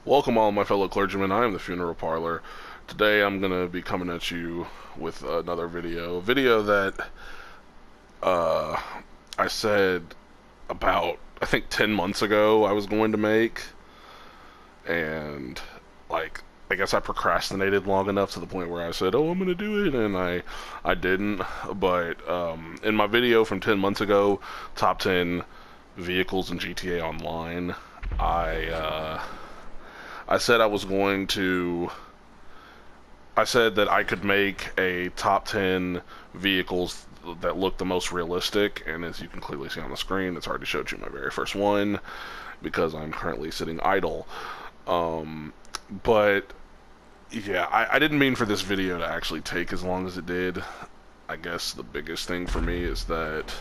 Welcome all my fellow clergymen, I am the Funeral Parlor. Today I'm going to be coming at you with another video. A video that uh, I said about, I think 10 months ago I was going to make. And, I guess I procrastinated long enough to the point where I said, oh, I'm going to do it, and I didn't. But in my video from 10 months ago, Top 10 Vehicles in GTA Online, I... I said I was going to. I said that I could make a top 10 vehicles that look the most realistic, and as you can clearly see on the screen, it's already showed you my very first one because I'm currently sitting idle. But yeah, I didn't mean for this video to actually take as long as it did. I guess the biggest thing for me is that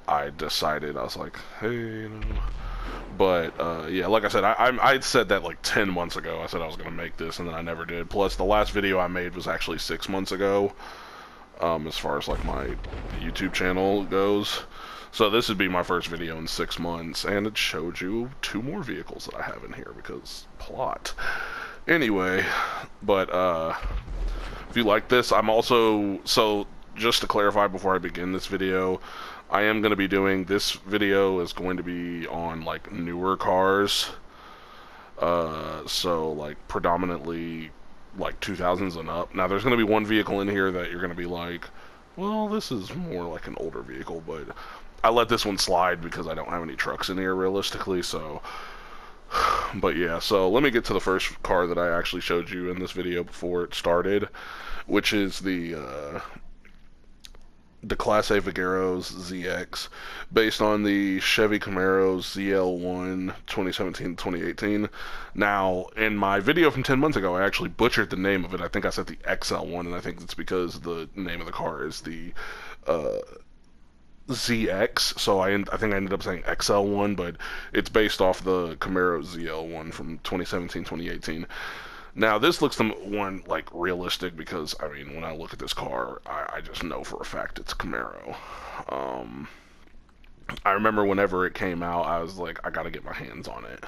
I decided, I was like, hey, But yeah, like I said, I'd said that like 10 months ago. I said I was going to make this, and then I never did. Plus, the last video I made was actually 6 months ago, as far as like my YouTube channel goes. So this would be my first video in 6 months, and it showed you 2 more vehicles that I have in here because plot. Anyway, but if you like this, I'm also, so just to clarify before I begin this video, I am going to be doing, this video is going to be on like newer cars, so like predominantly like 2000s and up. Now there's going to be one vehicle in here that you're going to be like, well, this is more like an older vehicle, but I let this one slide because I don't have any trucks in here realistically, so. But yeah, so let me get to the first car that I actually showed you in this video before it started, which is the Class A Vaqueros ZX, based on the Chevy Camaro ZL1 2017-2018. Now, in my video from 10 months ago, I actually butchered the name of it. I think I said the XL1, and I think it's because the name of the car is the ZX, so I think I ended up saying XL1, but it's based off the Camaro ZL1 from 2017-2018. Now, this looks the one, like, realistic because, I mean, when I look at this car, I just know for a fact it's Camaro. I remember whenever it came out, I was like, I gotta get my hands on it.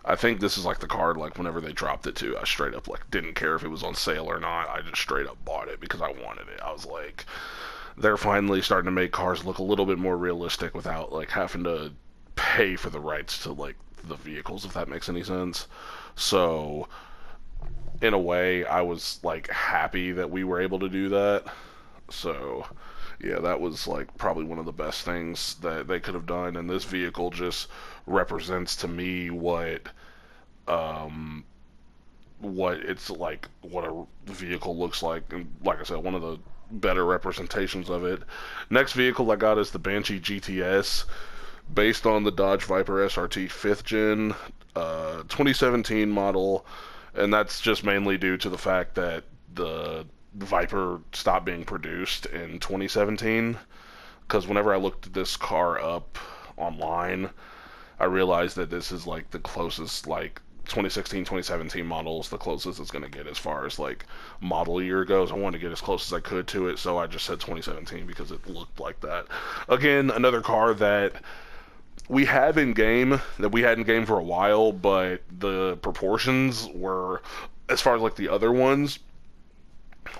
I think this is like the car, like, whenever they dropped it too, I straight up, like, didn't care if it was on sale or not. I just straight up bought it because I wanted it. I was like, they're finally starting to make cars look a little bit more realistic without, like, having to pay for the rights to, like, the vehicles, if that makes any sense. So in a way, I was like happy that we were able to do that. So yeah, that was like probably one of the best things that they could have done, and this vehicle just represents to me what it's like, what a vehicle looks like, and like I said, one of the better representations of it. Next vehicle I got is the Banshee GTS, based on the Dodge Viper SRT 5th gen, 2017 model. And that's just mainly due to the fact that the Viper stopped being produced in 2017. Because whenever I looked this car up online, I realized that this is like the closest, like 2016, 2017 models, the closest it's going to get as far as like model year goes. I wanted to get as close as I could to it, so I just said 2017 because it looked like that. Again, another car that we have in game, that we had in game for a while, but the proportions were, as far as like the other ones,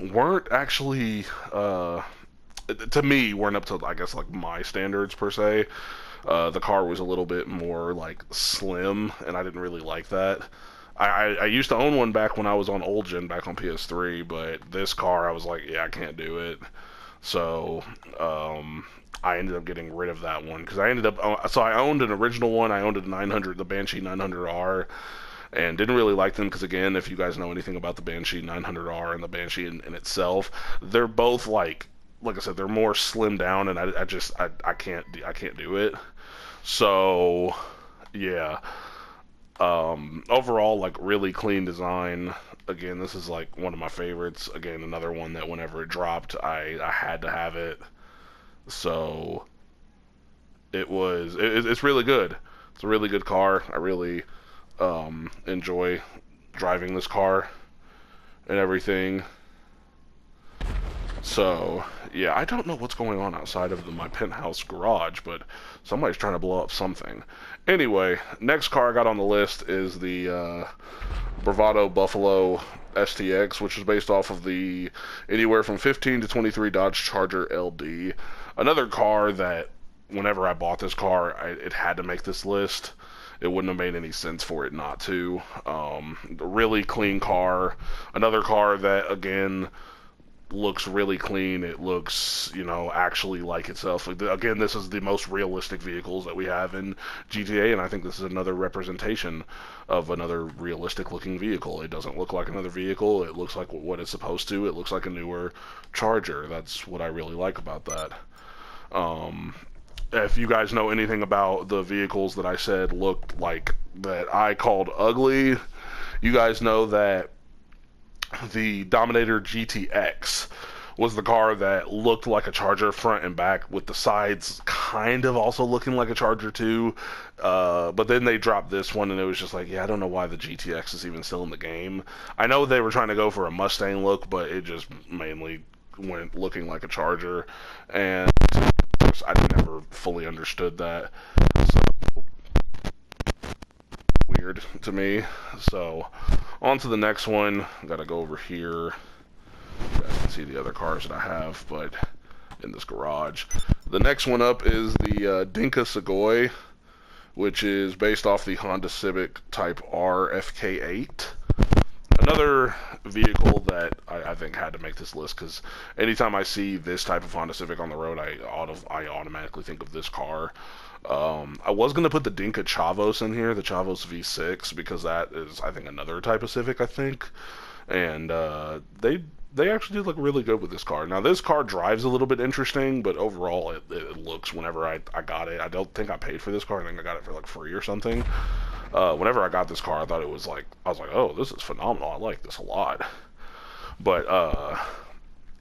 weren't actually, to me, weren't up to, I guess, like my standards per se. The car was a little bit more like slim, and I didn't really like that. I used to own one back when I was on old gen, back on PS3, but this car I was like, yeah, I can't do it. So I ended up getting rid of that one because I ended up, so I owned an original one. I owned a 900, the Banshee 900R, and didn't really like them because, again, if you guys know anything about the Banshee 900R and the Banshee in itself, they're both like I said, they're more slimmed down, and I can't do it. So yeah, overall, like, really clean design. Again, this is like one of my favorites. Again, another one that whenever it dropped, I had to have it. So it's really good. It's a really good car. I really enjoy driving this car and everything. So Yeah, I don't know what's going on outside of my penthouse garage, but somebody's trying to blow up something. Anyway, next car I got on the list is the Bravado Buffalo STX, which is based off of the anywhere from 15 to 23 Dodge Charger LD. Another car that, whenever I bought this car, it had to make this list. It wouldn't have made any sense for it not to. Really clean car. Another car that, again, looks really clean. It looks, actually like itself. Again, this is the most realistic vehicles that we have in GTA, and I think this is another representation of another realistic looking vehicle. It doesn't look like another vehicle. It looks like what it's supposed to. It looks like a newer Charger. That's what I really like about that. If you guys know anything about the vehicles that I said looked like, that I called ugly, you guys know that the Dominator GTX was the car that looked like a Charger front and back, with the sides kind of also looking like a Charger too. But then they dropped this one, and it was just like, yeah, I don't know why the GTX is even still in the game. I know they were trying to go for a Mustang look, but it just mainly went looking like a Charger, and I never fully understood that. So weird to me. So on to the next one. Gotta go over here. You guys can see the other cars that I have, but in this garage. The next one up is the Dinka Sugoi, which is based off the Honda Civic Type R FK8. Another vehicle that I think had to make this list, because anytime I see this type of Honda Civic on the road, I automatically think of this car. I was going to put the Dinka Chavos in here, the Chavos V6, because that is, I think, another type of Civic, I think. And they actually did look really good with this car. Now, this car drives a little bit interesting, but overall, it looks, whenever I got it, I don't think I paid for this car. I think I got it for like free or something. Whenever I got this car, I thought it was like, I was like, oh, this is phenomenal. I like this a lot. But,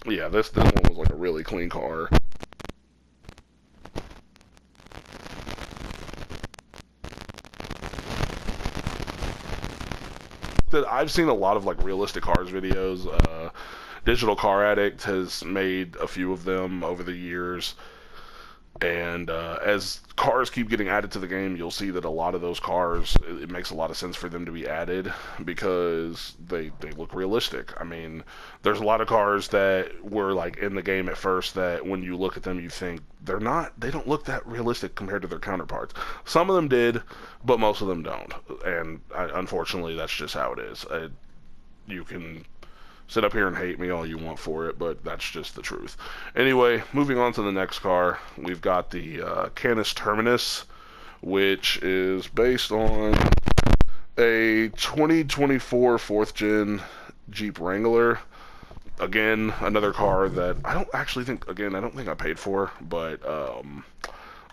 yeah, this one was like a really clean car. I've seen a lot of like realistic cars videos. Digital Car Addict has made a few of them over the years. And as cars keep getting added to the game, you'll see that a lot of those cars, it makes a lot of sense for them to be added, because they look realistic. I mean, there's a lot of cars that were like in the game at first that when you look at them, you think they don't look that realistic compared to their counterparts. Some of them did, but most of them don't. And unfortunately, that's just how it is. You can sit up here and hate me all you want for it, but that's just the truth. Anyway, moving on to the next car, we've got the Canis Terminus, which is based on a 2024 4th gen Jeep Wrangler. Again, another car that I don't think I paid for, but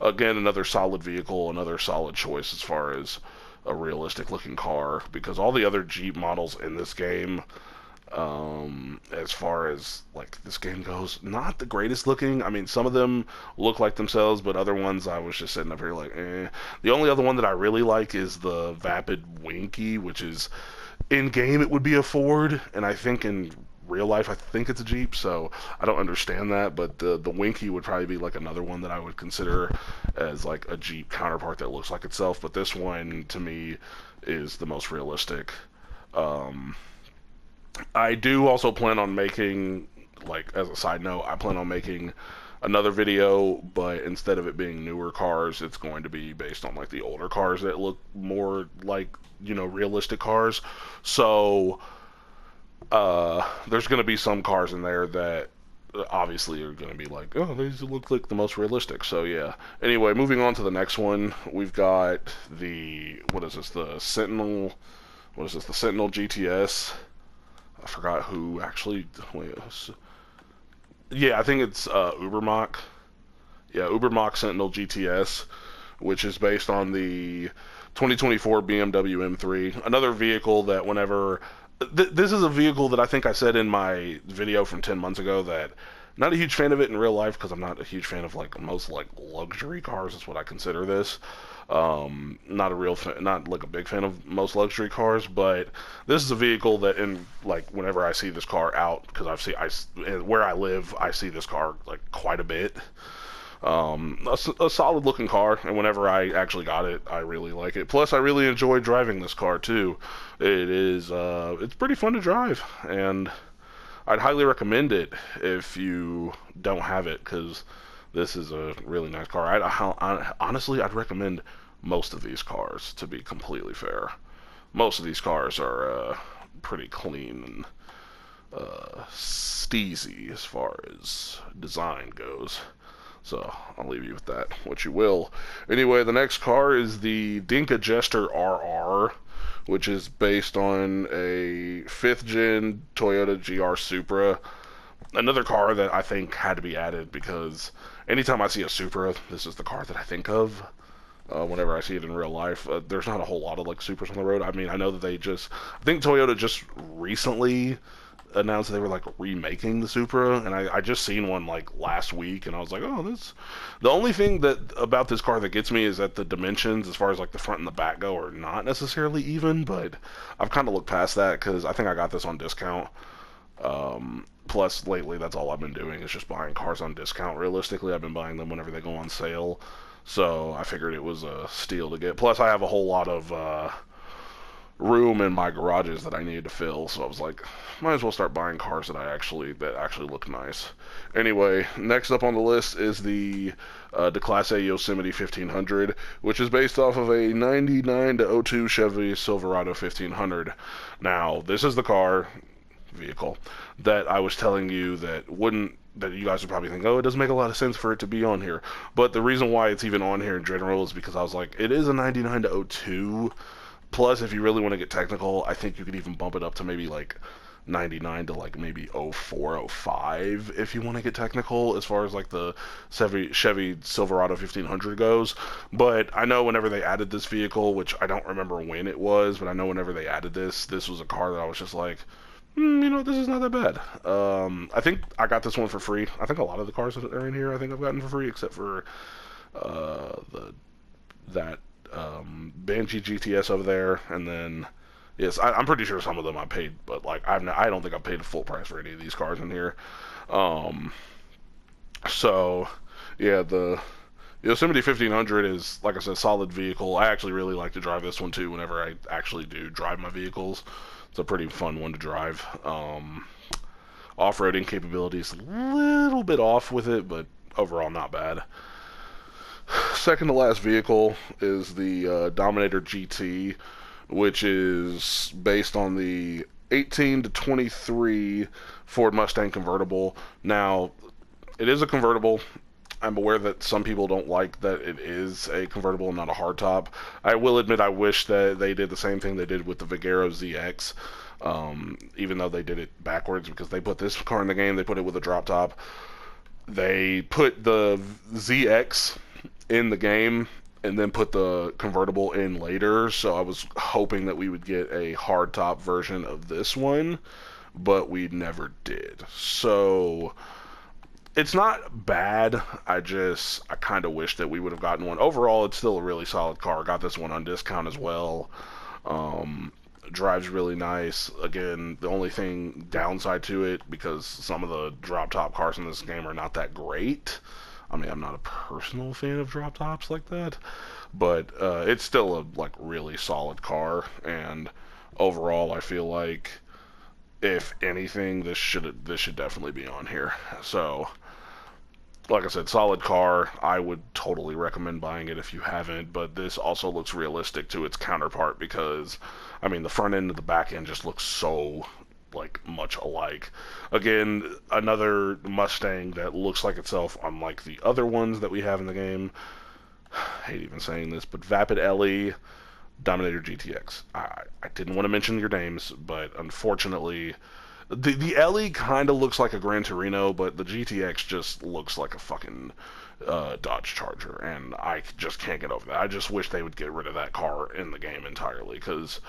again, another solid vehicle, another solid choice as far as a realistic looking car, because all the other Jeep models in this game, as far as like this game goes, not the greatest looking. I mean, some of them look like themselves, but other ones I was just sitting up here like, eh. The only other one that I really like is the Vapid Winky, which is in game it would be a Ford, and I think in real life I think it's a Jeep, so I don't understand that. But the Winky would probably be like another one that I would consider as like a Jeep counterpart that looks like itself. But this one to me is the most realistic. I do also plan on making, like, as a side note, I plan on making another video, but instead of it being newer cars, it's going to be based on, like, the older cars that look more like, realistic cars. So, there's going to be some cars in there that obviously are going to be like, oh, these look like the most realistic. So, yeah. Anyway, moving on to the next one, we've got the, the Sentinel GTS. I forgot who actually. Yeah, I think it's Ubermacht. Yeah, Ubermacht Sentinel GTS, which is based on the 2024 BMW M3. Another vehicle that whenever. This is a vehicle that I think I said in my video from 10 months ago that not a huge fan of it in real life, because I'm not a huge fan of like most like luxury cars is what I consider this. Not a real, not like a big fan of most luxury cars, but this is a vehicle that, in like whenever I see this car out, because where I live, I see this car like quite a bit. A solid looking car, and whenever I actually got it, I really like it. Plus, I really enjoy driving this car too. It's pretty fun to drive, and I'd highly recommend it if you don't have it, because this is a really nice car. Honestly, I'd recommend most of these cars, to be completely fair. Most of these cars are pretty clean and steezy as far as design goes. So I'll leave you with that, what you will. Anyway, the next car is the Dinka Jester RR, which is based on a 5th gen Toyota GR Supra. Another car that I think had to be added because anytime I see a Supra, this is the car that I think of. Whenever I see it in real life, there's not a whole lot of like Supras on the road. I mean, I know that I think Toyota just recently announced they were like remaking the Supra, and I just seen one like last week, and I was like, oh, this. The only thing that about this car that gets me is that the dimensions, as far as like the front and the back go, are not necessarily even. But I've kind of looked past that because I think I got this on discount. Plus, lately, that's all I've been doing is just buying cars on discount. Realistically, I've been buying them whenever they go on sale. So I figured it was a steal to get. Plus, I have a whole lot of room in my garages that I needed to fill. So I was like, might as well start buying cars that actually look nice. Anyway, next up on the list is the Class A Yosemite 1500, which is based off of a 99 to '02 Chevy Silverado 1500. Now, this is the vehicle that I was telling you that you guys would probably think, oh, it doesn't make a lot of sense for it to be on here. But the reason why it's even on here in general is because I was like, it is a 99 to '02. Plus, if you really want to get technical, I think you could even bump it up to maybe like 99 to like maybe '04, '05 if you want to get technical as far as like the Chevy Silverado 1500 goes. But I know whenever they added this vehicle, which I don't remember when it was, but I know whenever they added this was a car that I was just like, this is not that bad. I think I got this one for free. I think a lot of the cars that are in here I think I've gotten for free, except for that Banshee GTS over there, and then yes, I'm pretty sure some of them I paid, but like I don't think I paid full price for any of these cars in here. Um, so yeah, the Yosemite 1500 is, like I said, solid vehicle. I actually really like to drive this one too whenever I actually do drive my vehicles. It's a pretty fun one to drive. Off-roading capabilities, a little bit off with it, but overall not bad. Second to last vehicle is the Dominator GT, which is based on the 18 to 23 Ford Mustang convertible. Now, it is a convertible. I'm aware that some people don't like that it is a convertible and not a hardtop. I will admit I wish that they did the same thing they did with the Vigero ZX, even though they did it backwards because they put this car in the game, they put it with a drop top. They put the ZX in the game and then put the convertible in later, so I was hoping that we would get a hardtop version of this one, but we never did. So it's not bad. I kind of wish that we would have gotten one. Overall, it's still a really solid car. Got this one on discount as well. Drives really nice. Again, the only thing downside to it, because some of the drop top cars in this game are not that great. I mean, I'm not a personal fan of drop tops like that, but it's still a like really solid car. And overall, I feel like if anything, this should definitely be on here. So, like I said, solid car. I would totally recommend buying it if you haven't, but this also looks realistic to its counterpart because, I mean, the front end and the back end just looks so, like, much alike. Again, another Mustang that looks like itself, unlike the other ones that we have in the game. I hate even saying this, but Vapid LE, Dominator GTX. I didn't want to mention your names, but unfortunately, the LE kind of looks like a Gran Torino, but the GTX just looks like a fucking Dodge Charger, and I just can't get over that. I just wish they would get rid of that car in the game entirely, because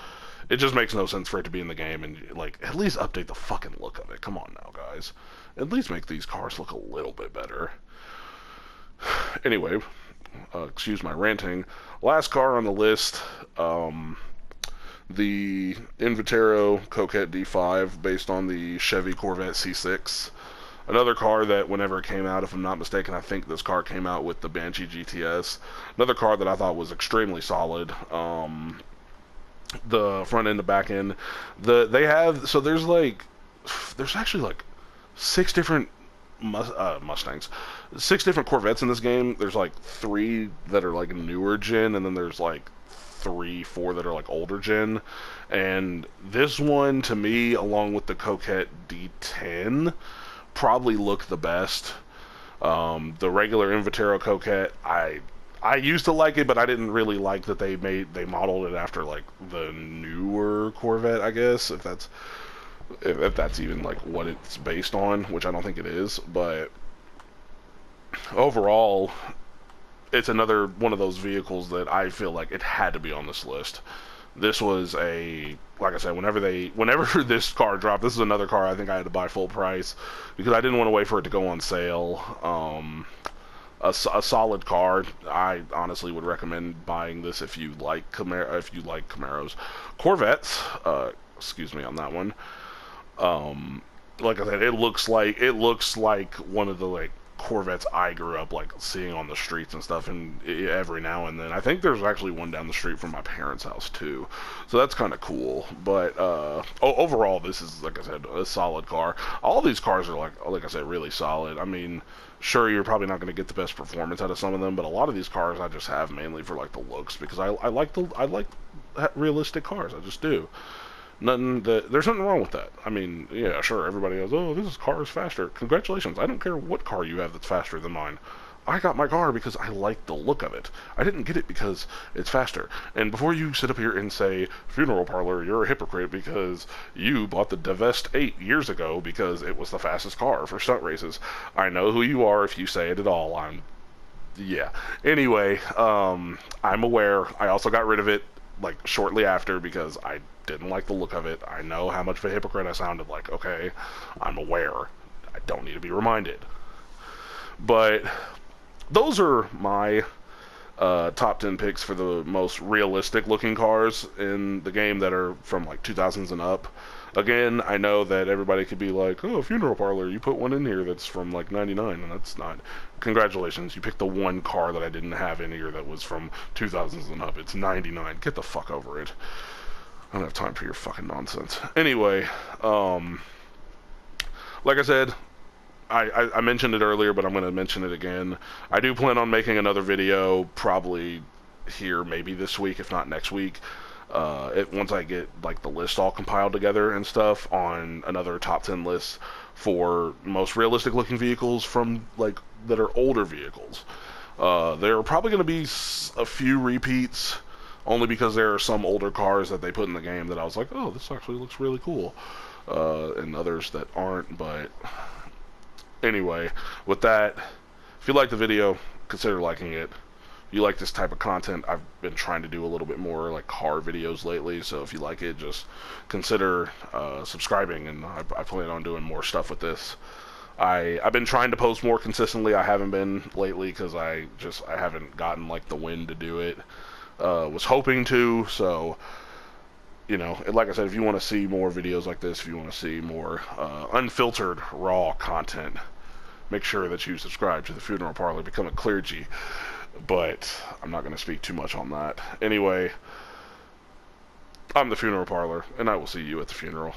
it just makes no sense for it to be in the game, and like at least update the fucking look of it. Come on now, guys. At least make these cars look a little bit better. Anyway, excuse my ranting. Last car on the list, the Inventero Coquette D5, based on the Chevy Corvette C6. Another car that, whenever it came out, if I'm not mistaken, I think this car came out with the Banshee GTS. Another car that I thought was extremely solid. The front end to back end, they have, so there's actually like six different Mustangs, six different Corvettes in this game. There's like three that are like newer gen, and then there's like four that are like older gen. And this one, to me, along with the Coquette D10, probably look the best. The regular Inventero Coquette, I used to like it, but I didn't really like that they modeled it after like the newer Corvette, I guess, if that's even like what it's based on, which I don't think it is. But overall, it's another one of those vehicles that I feel like it had to be on this list. This was like I said, whenever this car dropped, this is another car I think I had to buy full price because I didn't want to wait for it to go on sale. A solid car. I honestly would recommend buying this if you like Camaros. Corvettes, excuse me on that one. Like I said, it looks like one of the like Corvettes I grew up like seeing on the streets and stuff, and every now and then I think there's actually one down the street from my parents' house too, so that's kind of cool. But overall, this is, like I said, a solid car. All these cars are like I said, really solid. I mean, sure, you're probably not going to get the best performance out of some of them, but a lot of these cars I just have mainly for like the looks, because I like realistic cars. I just do. There's nothing wrong with that. I mean, yeah, sure, everybody goes, oh, this car is faster. Congratulations. I don't care what car you have that's faster than mine. I got my car because I like the look of it. I didn't get it because it's faster. And before you sit up here and say, Funeral Parlor, you're a hypocrite because you bought the Devest 8 years ago because it was the fastest car for stunt races. I know who you are if you say it at all. Yeah. Anyway, I'm aware. I also got rid of it like shortly after because I didn't like the look of it. I know how much of a hypocrite I sounded like. Okay, I'm aware. I don't need to be reminded. But those are my top 10 picks for the most realistic looking cars in the game that are from like 2000s and up. Again, I know that everybody could be like, oh, Funeral Parlor, you put one in here that's from like 99, and that's not. Congratulations, you picked the one car that I didn't have in here that was from 2000s and up. It's 99. Get the fuck over it. I don't have time for your fucking nonsense. Anyway, like I said, I mentioned it earlier, but I'm going to mention it again. I do plan on making another video, probably here, maybe this week, if not next week. Once I get like the list all compiled together and stuff, on another top 10 list for most realistic looking vehicles from like that are older vehicles. There are probably going to be a few repeats, only because there are some older cars that they put in the game that I was like, oh, this actually looks really cool, and others that aren't. But anyway, with that, if you like the video, consider liking it. If you like this type of content, I've been trying to do a little bit more like car videos lately, so if you like it, just consider subscribing, and I plan on doing more stuff with this. I've been trying to post more consistently. I haven't been lately because I haven't gotten like the wind to do it. Was hoping to, so you know, like I said, if you want to see more videos like this, if you want to see more unfiltered raw content, make sure that you subscribe to the Funeral Parlor, become a clergy. But I'm not going to speak too much on that. Anyway, I'm the Funeral Parlor, and I will see you at the funeral.